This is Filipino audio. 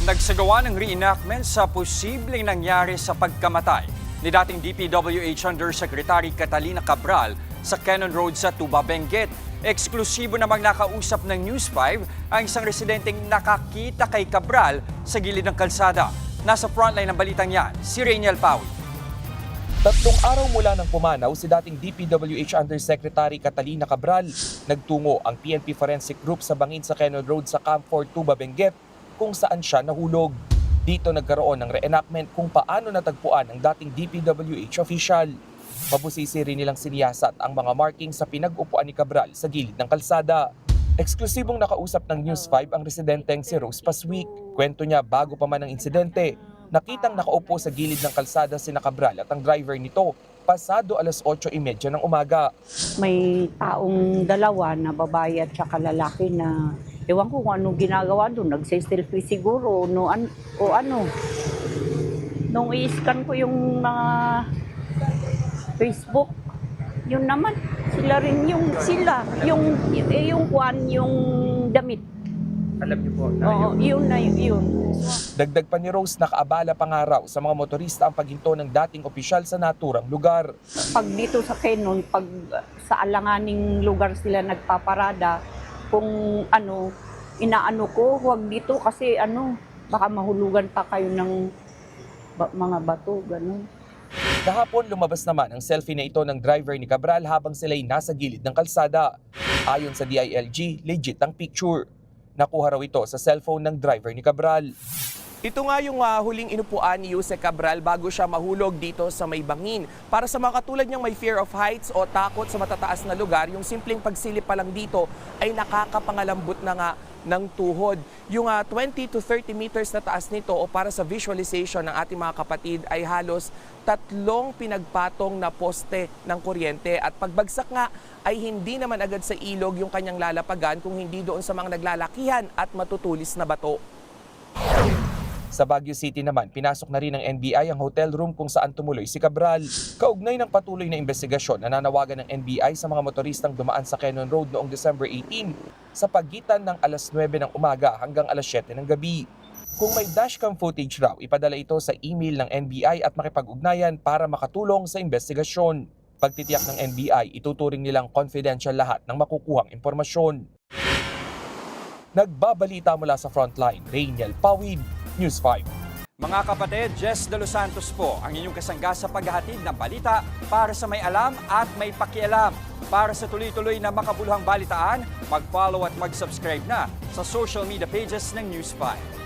Nagsagawa ng reenactment sa posibleng nangyari sa pagkamatay ni dating DPWH Undersecretary Catalina Cabral sa Cannon Road sa Tuba, Benguet. Eksklusibo namang nakausap ng News 5 ang isang residenteng nakakita kay Cabral sa gilid ng kalsada. Nasa frontline ng balitang yan, si Rainiel Pawi. 3 araw mula nang pumanaw si dating DPWH Undersecretary Catalina Cabral, nagtungo ang PNP Forensic Group sa bangin sa Cannon Road sa Camp 4 Tuba, Benguet kung saan siya nahulog. Dito nagkaroon ng reenactment kung paano natagpuan ang dating DPWH official. Mabusisi rin nilang siniyasat ang mga marking sa pinag-upuan ni Cabral sa gilid ng kalsada. Eksklusibong nakausap ng News 5 ang residenteng si Rose Paswick. Kwento niya bago pa man ang insidente, nakitang nakaupo sa gilid ng kalsada sina Cabral at ang driver nito pasado 8:30 ng umaga. May taong dalawa na babae at saka lalaki na ewan ko kung anong ginagawa doon. Nagse-selfie siguro o ano. Nung i-scan ko yung mga Facebook, yun naman, sila rin yung damit. Alam niyo po Oo, yun na yun. Dagdag pa ni Rose, nakaabala pa nga raw sa mga motorista ang paghinto ng dating opisyal sa naturang lugar. Pag dito sa Quezon, pag sa alanganing lugar sila nagpaparada, kung inaano ko, huwag dito kasi baka mahulugan pa kayo ng mga bato, gano'n. Kahapon lumabas naman ang selfie na ito ng driver ni Cabral habang sila'y nasa gilid ng kalsada. Ayon sa DILG, legit ang picture. Nakuha raw ito sa cellphone ng driver ni Cabral. Ito nga yung huling inupuan ni Jose Cabral bago siya mahulog dito sa may bangin. Para sa mga katulad niyang may fear of heights o takot sa matataas na lugar, yung simpleng pagsilip pa lang dito ay nakakapangalambot na nga ng tuhod. Yung 20 to 30 meters na taas nito o para sa visualization ng ating mga kapatid ay halos 3 pinagpatong na poste ng kuryente at pagbagsak nga ay hindi naman agad sa ilog yung kanyang lalapagan kung hindi doon sa mga naglalakihan at matutulis na bato. Sa Baguio City naman, pinasok na rin ng NBI ang hotel room kung saan tumuloy si Cabral. Kaugnay ng patuloy na investigasyon, nananawagan ng NBI sa mga motoristang dumaan sa Cannon Road noong December 18 sa pagitan ng alas 9 ng umaga hanggang alas 7 ng gabi. Kung may dashcam footage raw, ipadala ito sa email ng NBI at makipag-ugnayan para makatulong sa investigasyon. Pagtitiyak ng NBI, ituturing nilang confidential lahat ng makukuhang impormasyon. Nagbabalita mula sa Frontline, Rainiel Pawid, News 5. Mga kapatid, Jess De Los Santos po ang inyong kasangga sa paghahatid ng balita para sa may alam at may pakialam. Para sa tuloy-tuloy na makabuluhang balitaan, mag-follow at mag-subscribe na sa social media pages ng News 5.